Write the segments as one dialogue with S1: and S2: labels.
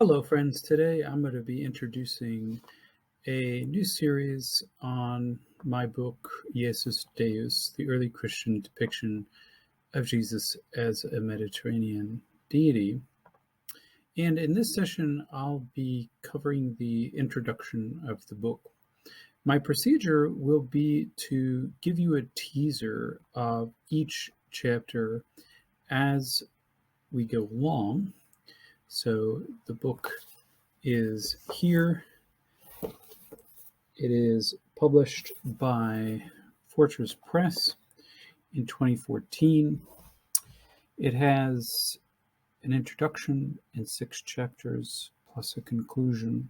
S1: Hello, friends. Today I'm going to be introducing a new series on my book, Iesus, Deus, the early Christian depiction of Jesus as a Mediterranean deity. And in this session, I'll be covering the introduction of the book. My procedure will be to give you a teaser of each chapter as we go along. So the book is here. It is published by Fortress Press in 2014. It has an introduction and 6 chapters plus a conclusion.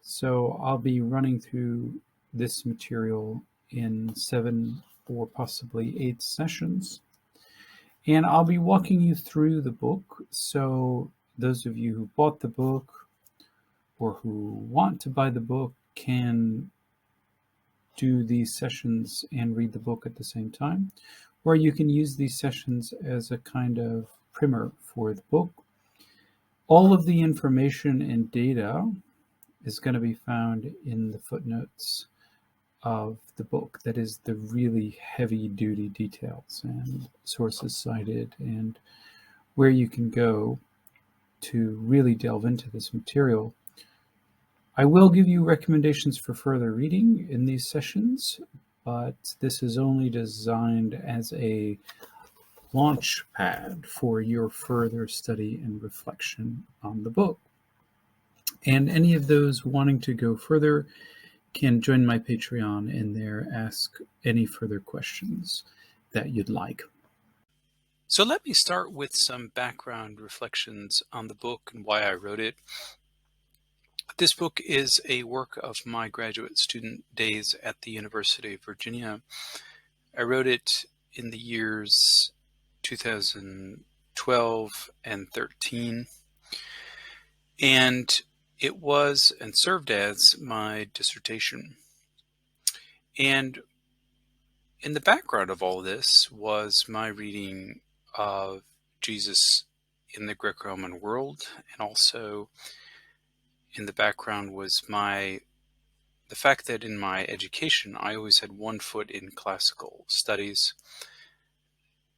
S1: So I'll be running through this material in 7 or possibly 8 sessions. And I'll be walking you through the book. So those of you who bought the book or who want to buy the book can do these sessions and read the book at the same time, or you can use these sessions as a kind of primer for the book. All of the information and data is going to be found in the footnotes of the book. That is the really heavy-duty details and sources cited and where you can go to really delve into this material. I will give you recommendations for further reading in these sessions, but this is only designed as a launch pad for your further study and reflection on the book. And any of those wanting to go further can join my Patreon and there ask any further questions that you'd like.
S2: So let me start with some background reflections on the book and why I wrote it. This book is a work of my graduate student days at the University of Virginia. I wrote it in the years 2012 and 13, and it was and served as my dissertation. And in the background of all this was my reading of Jesus in the Greco-Roman world, and also in the background was the fact that in my education I always had one foot in classical studies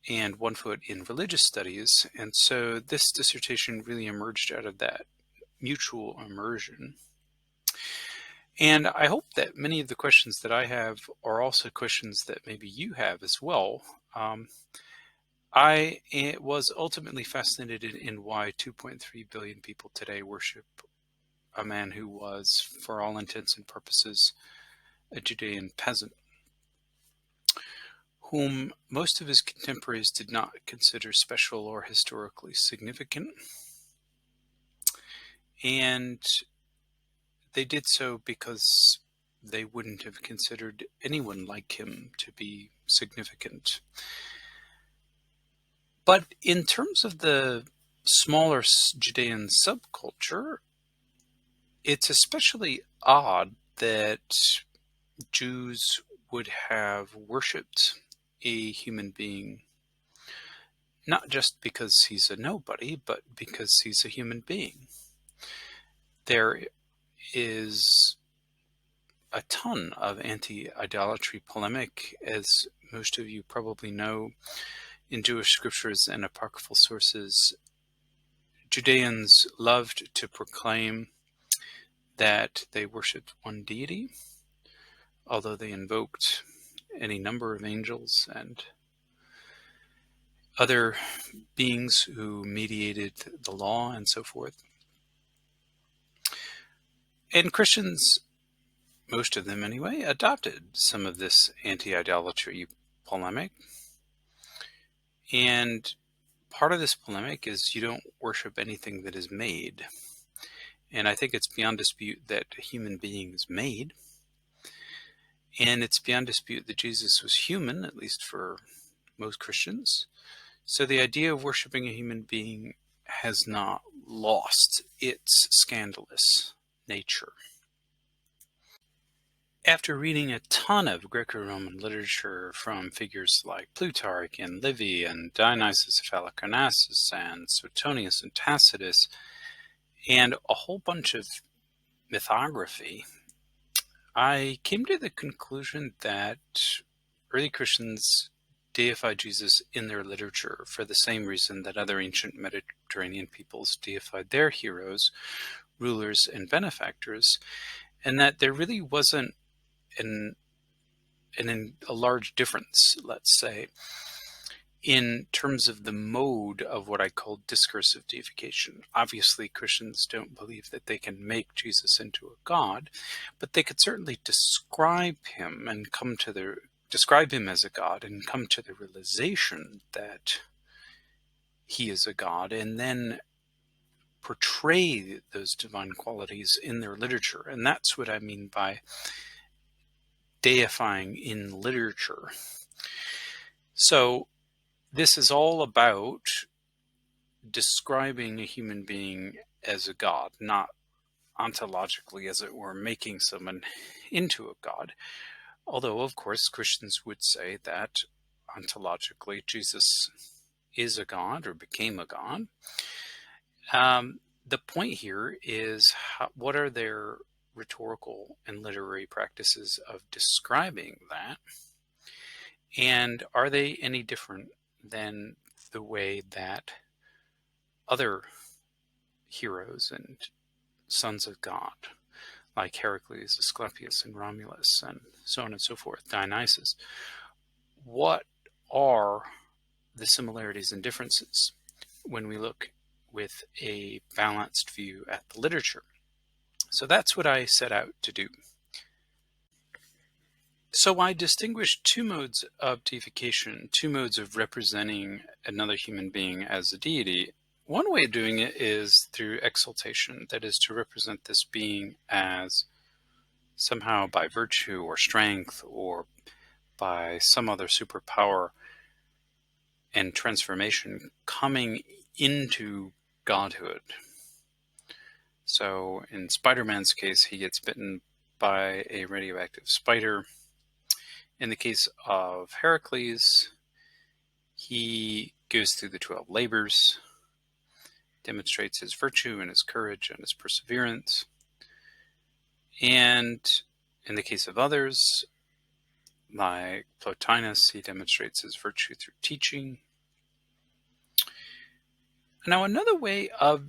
S2: and one foot in religious studies, and so this dissertation really emerged out of that mutual immersion. And I hope that many of the questions that I have are also questions that maybe you have as well. I was ultimately fascinated in why 2.3 billion people today worship a man who was, for all intents and purposes, a Judean peasant, whom most of his contemporaries did not consider special or historically significant. And they did so because they wouldn't have considered anyone like him to be significant. But in terms of the smaller Judean subculture, it's especially odd that Jews would have worshipped a human being, not just because he's a nobody, but because he's a human being. There is a ton of anti-idolatry polemic, as most of you probably know, in Jewish scriptures and apocryphal sources. Judeans loved to proclaim that they worshipped one deity, although they invoked any number of angels and other beings who mediated the law and so forth. And Christians, most of them anyway, adopted some of this anti-idolatry polemic. And part of this polemic is you don't worship anything that is made. And I think it's beyond dispute that a human being is made. And it's beyond dispute that Jesus was human, at least for most Christians. So the idea of worshiping a human being has not lost its scandalous nature. After reading a ton of Greco-Roman literature from figures like Plutarch and Livy and Dionysius of Halicarnassus and Suetonius and Tacitus, and a whole bunch of mythography, I came to the conclusion that early Christians deified Jesus in their literature for the same reason that other ancient Mediterranean peoples deified their heroes, rulers, and benefactors, and that there really wasn't an, a large difference, let's say, in terms of the mode of what I call discursive deification. Obviously, Christians don't believe that they can make Jesus into a god, but they could certainly describe him as a god and come to the realization that he is a god, and then portray those divine qualities in their literature. And that's what I mean by deifying in literature. So this is all about describing a human being as a god, not ontologically, as it were, making someone into a god. Although, of course, Christians would say that ontologically Jesus is a god or became a god. The point here is what are their rhetorical and literary practices of describing that? And are they any different than the way that other heroes and sons of God, like Heracles, Asclepius, and Romulus, and so on and so forth, Dionysus, what are the similarities and differences when we look with a balanced view at the literature? So that's what I set out to do. So I distinguished two modes of deification, two modes of representing another human being as a deity. One way of doing it is through exaltation, that is, to represent this being as somehow by virtue or strength or by some other superpower and transformation coming into godhood. So in Spider-Man's case, he gets bitten by a radioactive spider. In the case of Heracles, he goes through the 12 labors, demonstrates his virtue and his courage and his perseverance. And in the case of others, like Plotinus, he demonstrates his virtue through teaching. Now, another way of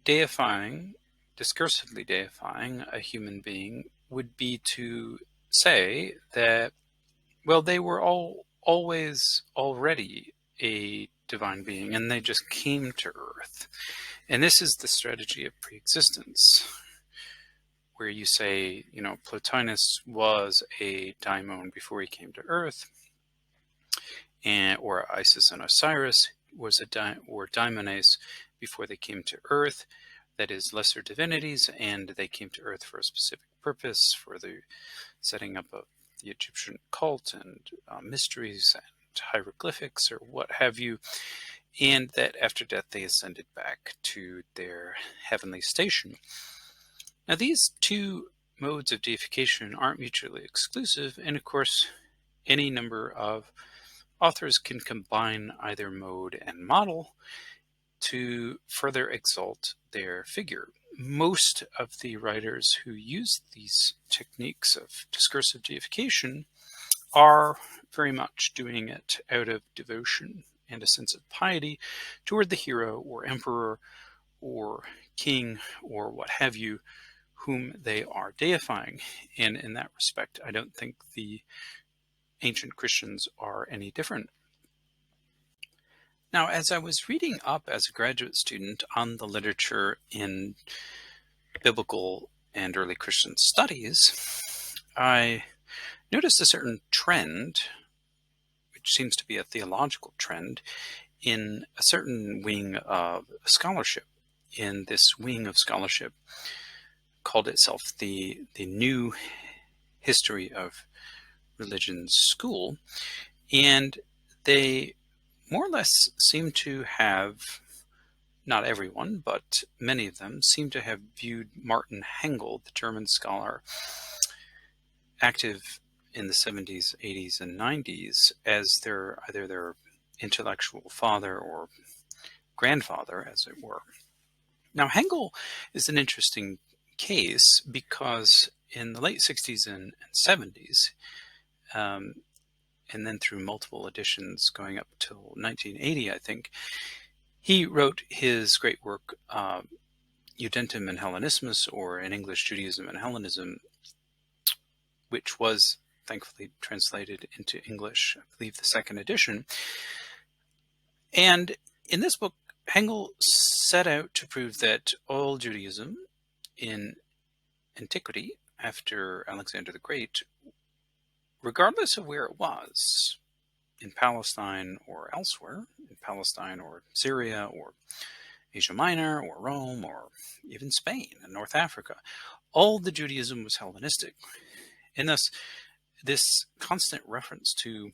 S2: deifying, discursively deifying a human being would be to say that, well, they were always already a divine being and they just came to earth. And this is the strategy of preexistence, where you say, Plotinus was a daimon before he came to earth, or Isis and Osiris was were daimones before they came to earth, that is, lesser divinities, and they came to earth for a specific purpose, for the setting up of the Egyptian cult and mysteries and hieroglyphics or what have you, and that after death they ascended back to their heavenly station. Now, these two modes of deification aren't mutually exclusive, and of course any number of authors can combine either mode and model to further exalt their figure. Most of the writers who use these techniques of discursive deification are very much doing it out of devotion and a sense of piety toward the hero or emperor or king or what have you, whom they are deifying. And in that respect, I don't think the ancient Christians are any different. Now, as I was reading up as a graduate student on the literature in biblical and early Christian studies, I noticed a certain trend, which seems to be a theological trend, in a certain wing of scholarship. In this wing of scholarship called itself the New History of Religion School, and they more or less seem to have, not everyone, but many of them seem to have viewed Martin Hengel, the German scholar active in the 70s, 80s, and 90s, as either their intellectual father or grandfather, as it were. Now, Hegel is an interesting case because in the late 60s and 70s, um, and then through multiple editions going up till 1980, I think, he wrote his great work, Judentum and Hellenismus, or in English, Judaism and Hellenism, which was thankfully translated into English, I believe the second edition. And in this book, Hegel set out to prove that all Judaism in antiquity, after Alexander the Great, regardless of where it was, in Palestine or elsewhere, in Palestine or Syria or Asia Minor or Rome or even Spain and North Africa, all the Judaism was Hellenistic. And thus, this constant reference to,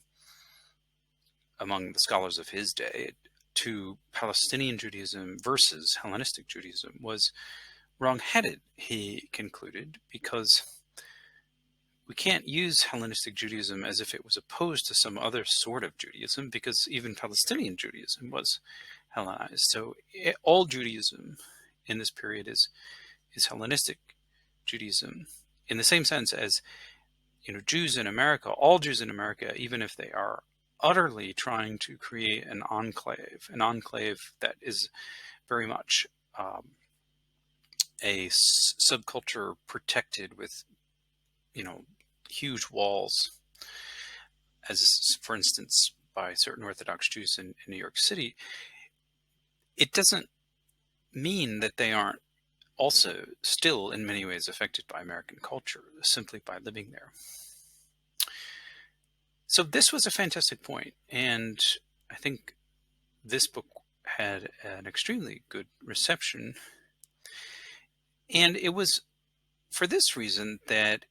S2: among the scholars of his day, to Palestinian Judaism versus Hellenistic Judaism was wrong-headed, he concluded, because we can't use Hellenistic Judaism as if it was opposed to some other sort of Judaism, because even Palestinian Judaism was Hellenized. So all Judaism in this period is Hellenistic Judaism, in the same sense as, Jews in America, all Jews in America, even if they are utterly trying to create an enclave that is very much a subculture protected with, huge walls, as for instance by certain Orthodox Jews in New York City, it doesn't mean that they aren't also still in many ways affected by American culture simply by living there. So this was a fantastic point, and I think this book had an extremely good reception. And it was for this reason that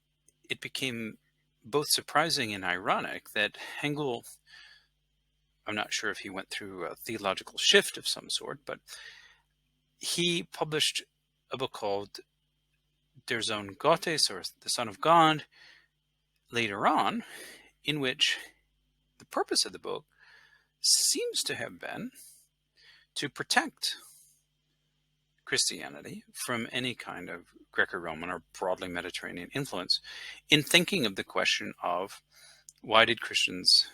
S2: it became both surprising and ironic that Hegel, I'm not sure if he went through a theological shift of some sort, but he published a book called Der Sohn Gottes, or The Son of God, later on, in which the purpose of the book seems to have been to protect Christianity from any kind of Greco-Roman or broadly Mediterranean influence, in thinking of the question of why did Christians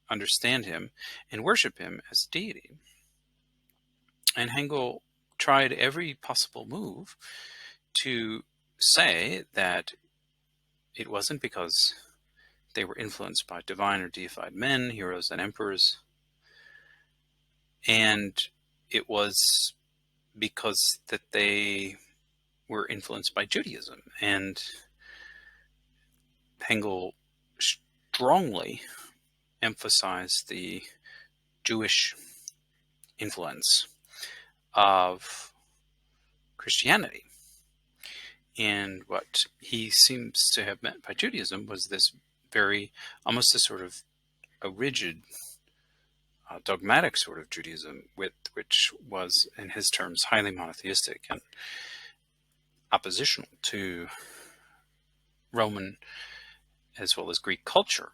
S2: understand him and worship him as deity. And Hegel tried every possible move to say that it wasn't because they were influenced by divine or deified men, heroes and emperors, and it was because that they were influenced by Judaism. And Hegel strongly emphasized the Jewish influence of Christianity. And what he seems to have meant by Judaism was this very, almost a sort of a rigid, dogmatic sort of Judaism, which was, in his terms, highly monotheistic and oppositional to Roman as well as Greek culture.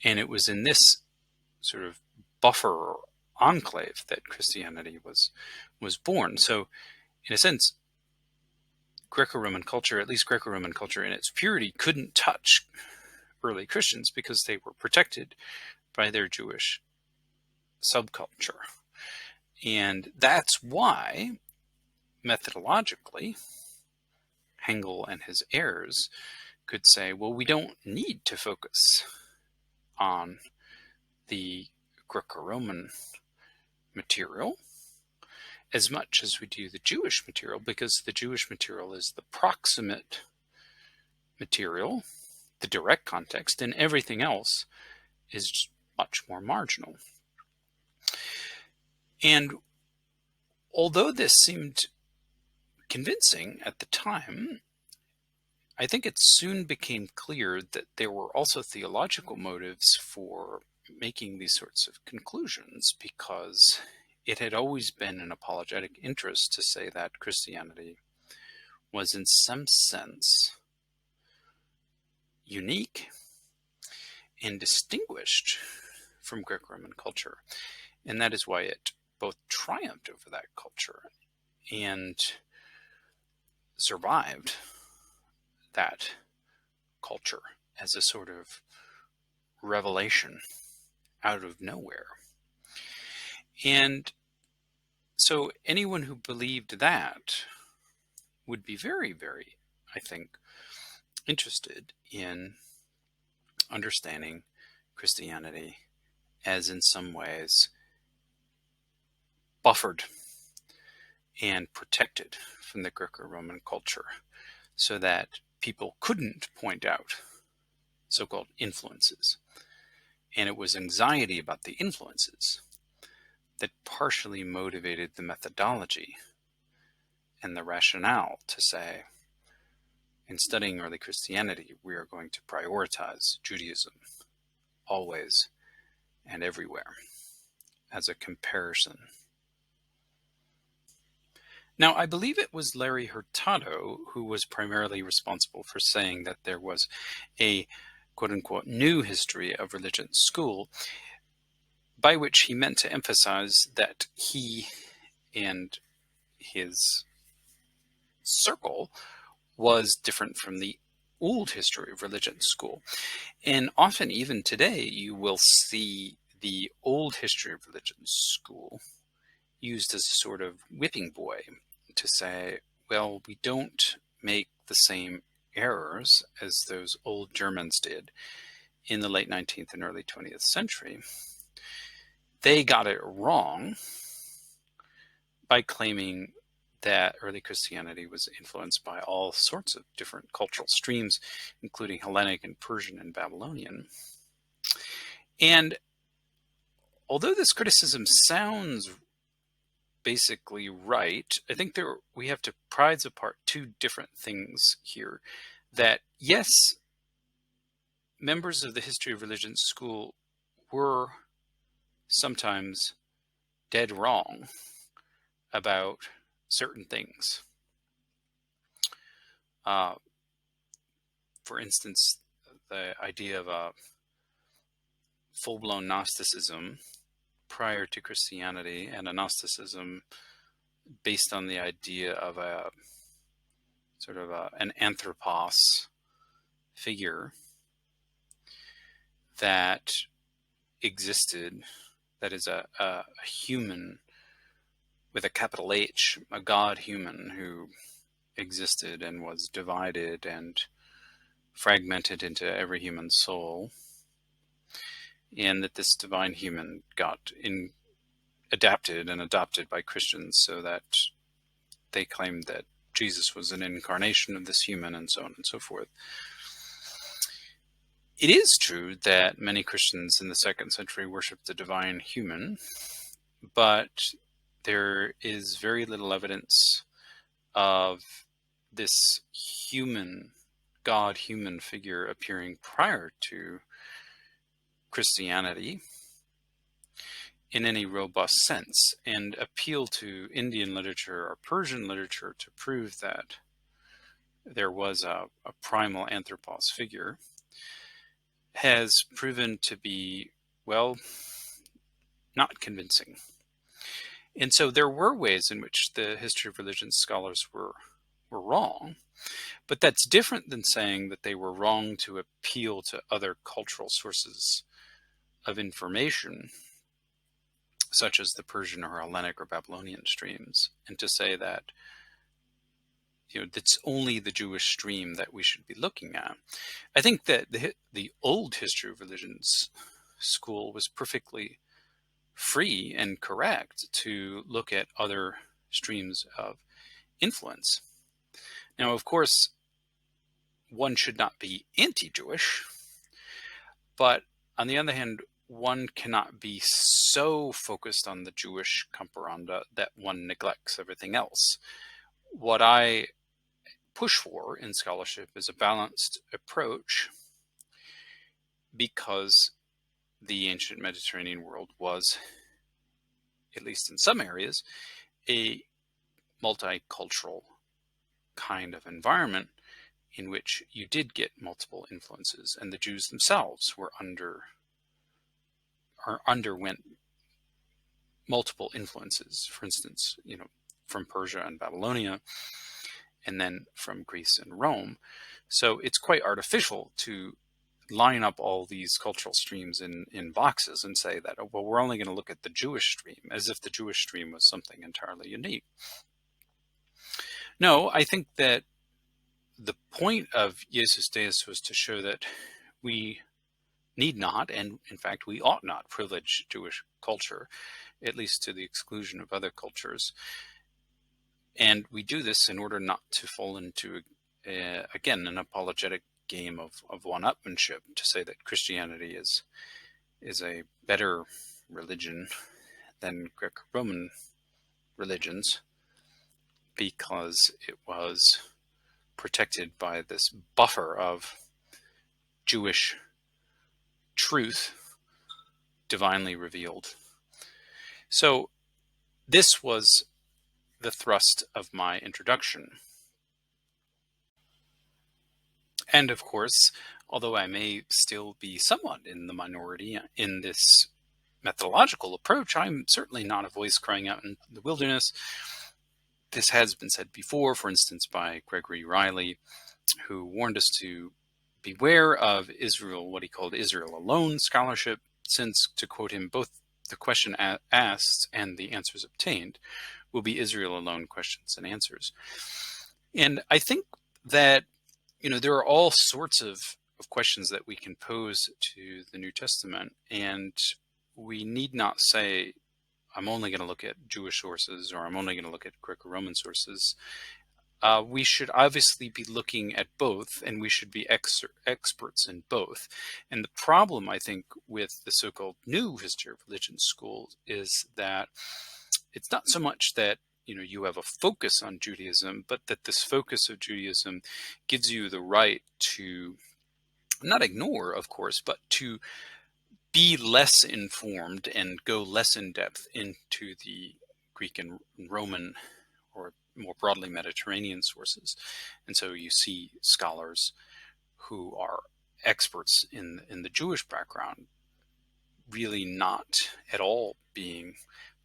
S2: And it was in this sort of buffer or enclave that Christianity was born. So, in a sense, Greco-Roman culture, at least Greco-Roman culture in its purity, couldn't touch early Christians because they were protected by their Jewish subculture. And that's why, methodologically, Hegel and his heirs could say, well, we don't need to focus on the Greco-Roman material as much as we do the Jewish material, because the Jewish material is the proximate material, the direct context, and everything else is much more marginal. And although this seemed convincing at the time, I think it soon became clear that there were also theological motives for making these sorts of conclusions, because it had always been an apologetic interest to say that Christianity was in some sense unique and distinguished from Greco-Roman culture. And that is why it both triumphed over that culture and survived that culture as a sort of revelation out of nowhere. And so anyone who believed that would be very, very, I think, interested in understanding Christianity as in some ways buffered and protected from the Greco-Roman culture, so that people couldn't point out so-called influences. And it was anxiety about the influences that partially motivated the methodology and the rationale to say, in studying early Christianity, we are going to prioritize Judaism always and everywhere as a comparison. Now, I believe it was Larry Hurtado who was primarily responsible for saying that there was a quote-unquote new history of religion school, by which he meant to emphasize that he and his circle was different from the old history of religion school. And often, even today, you will see the old history of religion school used as a sort of whipping boy to say, well, we don't make the same errors as those old Germans did in the late 19th and early 20th century. They got it wrong by claiming that early Christianity was influenced by all sorts of different cultural streams, including Hellenic and Persian and Babylonian. And although this criticism sounds basically right, I think we have to prize apart two different things here. That yes, members of the history of religion school were sometimes dead wrong about certain things. For instance, the idea of a full-blown Gnosticism prior to Christianity, and a Gnosticism based on the idea of a sort of an anthropos figure that existed, that is a human with a capital H, a God human who existed and was divided and fragmented into every human soul, and that this divine human got adapted and adopted by Christians so that they claimed that Jesus was an incarnation of this human, and so on and so forth. It is true that many Christians in the 2nd century worshiped the divine human, but there is very little evidence of this human, God-human figure appearing prior to Christianity in any robust sense, and appeal to Indian literature or Persian literature to prove that there was a primal anthropos figure has proven to be, well, not convincing. And so there were ways in which the history of religion scholars were wrong, but that's different than saying that they were wrong to appeal to other cultural sources of information, such as the Persian or Hellenic or Babylonian streams, and to say that, it's only the Jewish stream that we should be looking at. I think that the old history of religions school was perfectly free and correct to look at other streams of influence. Now, of course, one should not be anti-Jewish, but on the other hand, one cannot be so focused on the Jewish comparanda that one neglects everything else. What I push for in scholarship is a balanced approach, because the ancient Mediterranean world was, at least in some areas, a multicultural kind of environment in which you did get multiple influences, and the Jews themselves underwent multiple influences. For instance, from Persia and Babylonia, and then from Greece and Rome. So it's quite artificial to line up all these cultural streams in boxes and say that, oh, well, we're only going to look at the Jewish stream, as if the Jewish stream was something entirely unique. No, I think that the point of Iesus Deus was to show that we need not, and in fact we ought not, privilege Jewish culture, at least to the exclusion of other cultures. And we do this in order not to fall into, again, an apologetic game of one-upmanship, to say that Christianity is a better religion than Greco-Roman religions because it was protected by this buffer of Jewish truth divinely revealed. So this was the thrust of my introduction. And of course, although I may still be somewhat in the minority in this methodological approach, I'm certainly not a voice crying out in the wilderness. This has been said before, for instance, by Gregory Riley, who warned us to beware of Israel, what he called Israel alone scholarship, since, to quote him, both the question asked and the answers obtained will be Israel alone questions and answers. And I think that, there are all sorts of questions that we can pose to the New Testament, and we need not say, I'm only going to look at Jewish sources, or I'm only going to look at Greco-Roman sources. We should obviously be looking at both, and we should be experts in both. And the problem, I think, with the so-called new history of religion school is that it's not so much that you have a focus on Judaism, but that this focus of Judaism gives you the right to not ignore, of course, but to be less informed and go less in depth into the Greek and Roman, or more broadly Mediterranean sources. And so you see scholars who are experts in the Jewish background really not at all being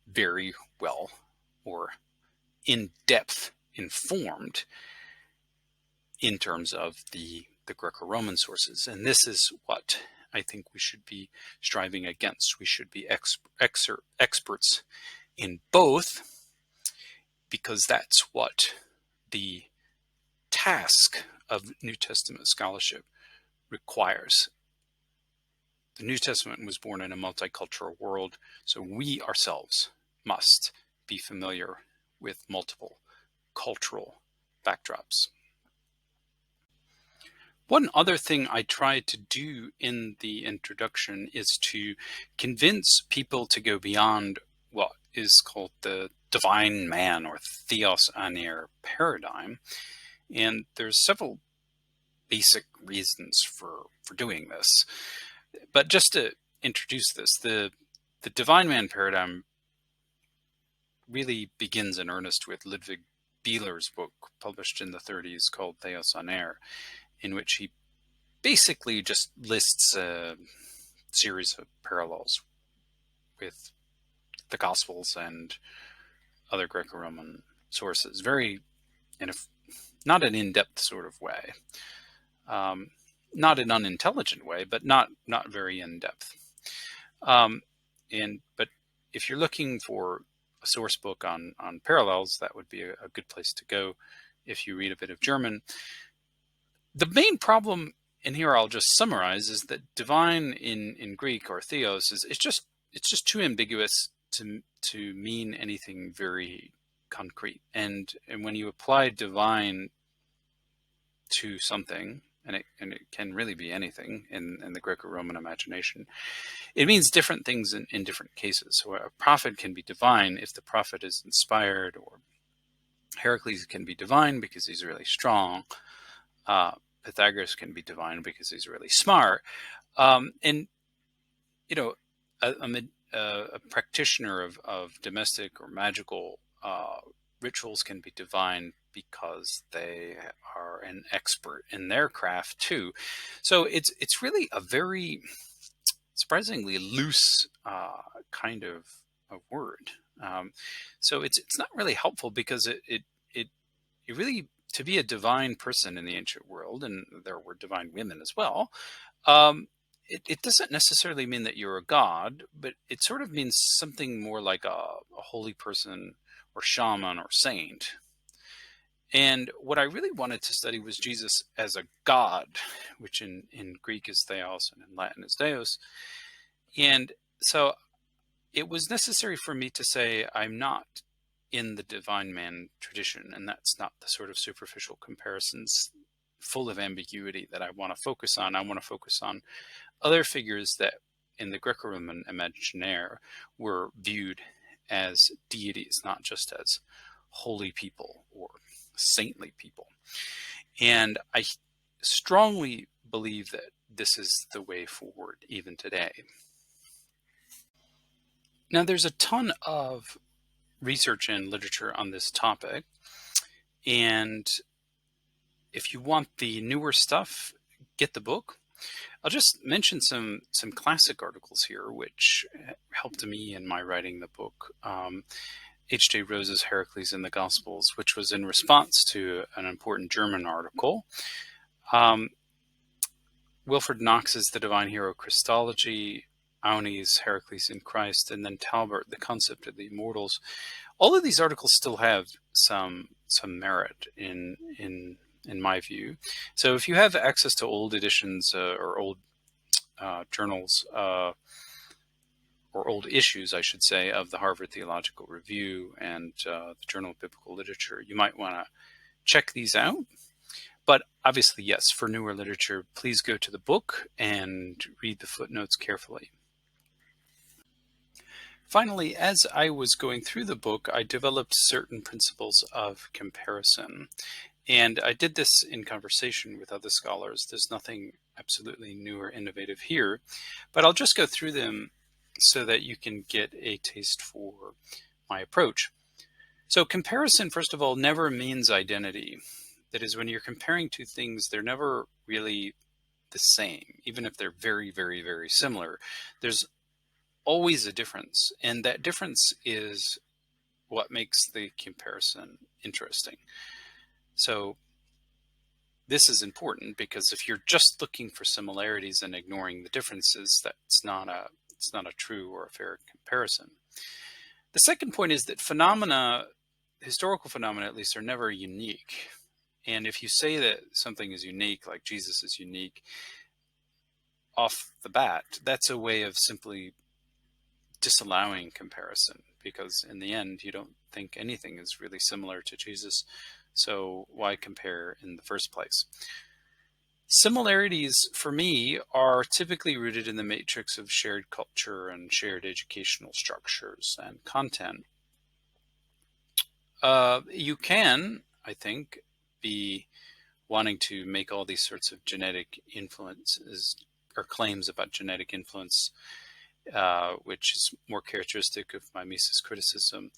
S2: very well or in-depth informed in terms of the Greco-Roman sources. And this is what I think we should be striving against. We should be experts in both, because that's what the task of New Testament scholarship requires. The New Testament was born in a multicultural world, so we ourselves must be familiar with multiple cultural backdrops. One other thing I tried to do in the introduction is to convince people to go beyond what is called the divine man, or theos aner paradigm. And there's several basic reasons for doing this. But just to introduce this, the divine man paradigm really begins in earnest with Ludwig Bieler's book, published in the 30s, called Theos aner, in which he basically just lists a series of parallels with the Gospels and other Greco-Roman sources, very, not an in-depth sort of way, not an unintelligent way, but not very in-depth. But if you're looking for a source book on parallels, that would be a good place to go if you read a bit of German. The main problem, and here I'll just summarize, is that divine in Greek, or theos, it's just too ambiguous to mean anything very concrete. And when you apply divine to something, and it can really be anything in the Greco-Roman imagination, it means different things in different cases. So a prophet can be divine if the prophet is inspired, or Heracles can be divine because he's really strong. Pythagoras can be divine because he's really smart. And a practitioner of domestic or magical rituals can be divine because they are an expert in their craft too. So it's really a very surprisingly loose kind of word. So it's not really helpful because it really, to be a divine person in the ancient world, and there were divine women as well, um, it doesn't necessarily mean that you're a god, but it sort of means something more like a holy person or shaman or saint. And what I really wanted to study was Jesus as a god, which in Greek is theos and in Latin is Deus. And so it was necessary for me to say I'm not in the divine man tradition, and that's not the sort of superficial comparisons full of ambiguity that I want to focus on. I want to focus on other figures that in the Greco-Roman imaginaire were viewed as deities, not just as holy people or saintly people. And I strongly believe that this is the way forward even today. Now, there's a ton of research and literature on this topic, and if you want the newer stuff, get the book. I'll just mention some classic articles here, which helped me in my writing the book. H.J. Rose's Heracles in the Gospels, which was in response to an important German article. Wilfred Knox's The Divine Hero Christology, Aune's Heracles in Christ, and then Talbert, The Concept of the Immortals. All of these articles still have some merit in my view. So if you have access to old editions or old journals or old issues, I should say, of the Harvard Theological Review and the Journal of Biblical Literature, you might want to check these out. But obviously, yes, for newer literature, please go to the book and read the footnotes carefully. Finally, as I was going through the book, I developed certain principles of comparison. And I did this in conversation with other scholars. There's nothing absolutely new or innovative here, but I'll just go through them so that you can get a taste for my approach. So comparison, first of all, never means identity. That is, when you're comparing two things, they're never really the same, even if they're very, very, very similar. There's always a difference, and that difference is what makes the comparison interesting. So this is important because if you're just looking for similarities and ignoring the differences, it's not a true or a fair comparison. The second point is that phenomena, historical phenomena at least, are never unique. And if you say that something is unique, like Jesus is unique, off the bat, that's a way of simply disallowing comparison, because in the end, you don't think anything is really similar to Jesus. So why compare in the first place? Similarities, for me, are typically rooted in the matrix of shared culture and shared educational structures and content. You can, I think, be wanting to make all these sorts of genetic influences or claims about genetic influence, which is more characteristic of Mises criticism.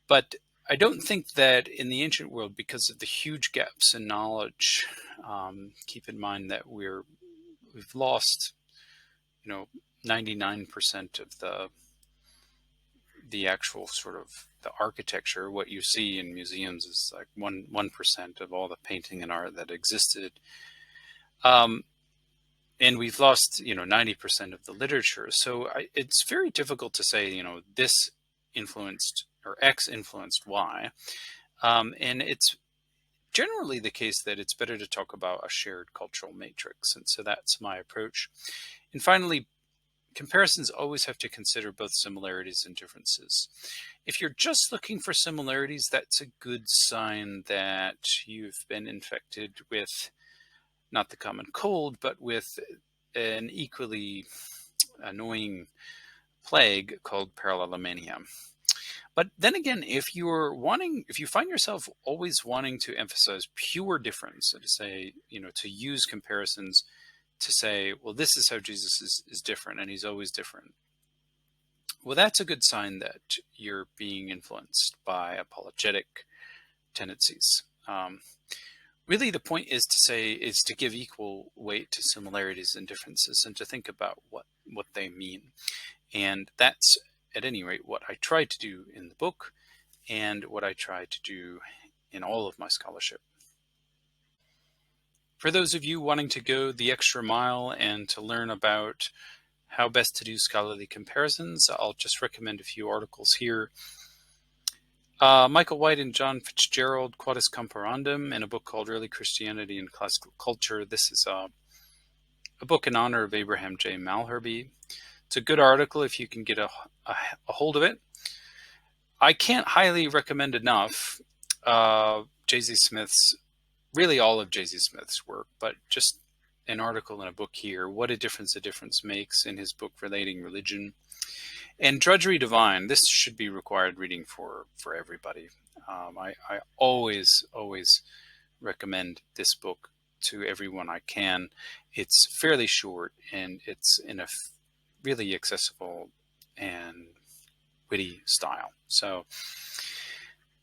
S2: But I don't think that in the ancient world, because of the huge gaps in knowledge, keep in mind that we've lost, 99% of the actual sort of the architecture. What you see in museums is like 1% of all the painting and art that existed. And we've lost, 90% of the literature. So it's very difficult to say, this influenced or X influenced Y. And it's generally the case that it's better to talk about a shared cultural matrix. And so that's my approach. And finally, comparisons always have to consider both similarities and differences. If you're just looking for similarities, that's a good sign that you've been infected with not the common cold, but with an equally annoying plague called parallelomania. But then again, if you find yourself always wanting to emphasize pure difference, so to say, to use comparisons to say, well, this is how Jesus is different, and he's always different. Well, that's a good sign that you're being influenced by apologetic tendencies. Really, the point is to give equal weight to similarities and differences, and to think about what they mean. And that's at any rate, what I tried to do in the book and what I try to do in all of my scholarship. For those of you wanting to go the extra mile and to learn about how best to do scholarly comparisons, I'll just recommend a few articles here. Michael White and John Fitzgerald, Quodus Comparandum, in a book called Early Christianity and Classical Culture. This is a book in honor of Abraham J. Malherbe. It's a good article if you can get a hold of it. I can't highly recommend enough J.Z. Smith's, really all of J.Z. Smith's work, but just an article in a book here, What a Difference Makes, in his book Relating Religion. And Drudgery Divine, this should be required reading for everybody. I always recommend this book to everyone I can. It's fairly short and it's in a really accessible and witty style. So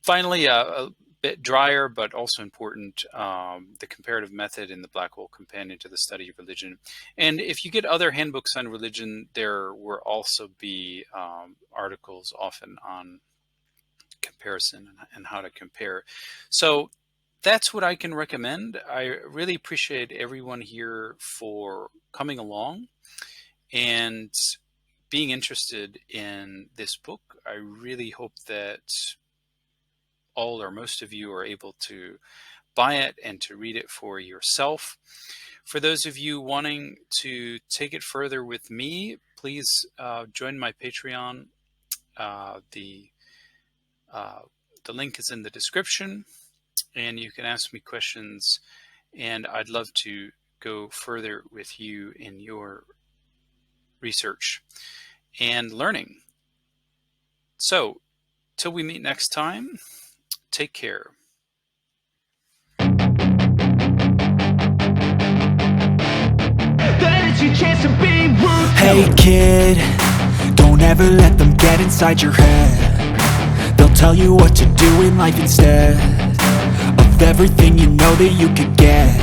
S2: finally, a bit drier but also important, the comparative method in the Blackwell Companion to the Study of Religion. And if you get other handbooks on religion, there will also be articles often on comparison and how to compare. So that's what I can recommend. I really appreciate everyone here for coming along and being interested in this book. I really hope that all or most of you are able to buy it and to read it for yourself. For those of you wanting to take it further with me, please join my Patreon. The link is in the description, and you can ask me questions, and I'd love to go further with you in your research and learning. So, till we meet next time, take care.
S3: Hey kid, don't ever let them get inside your head. They'll tell you what to do in life instead of everything you know that you could get.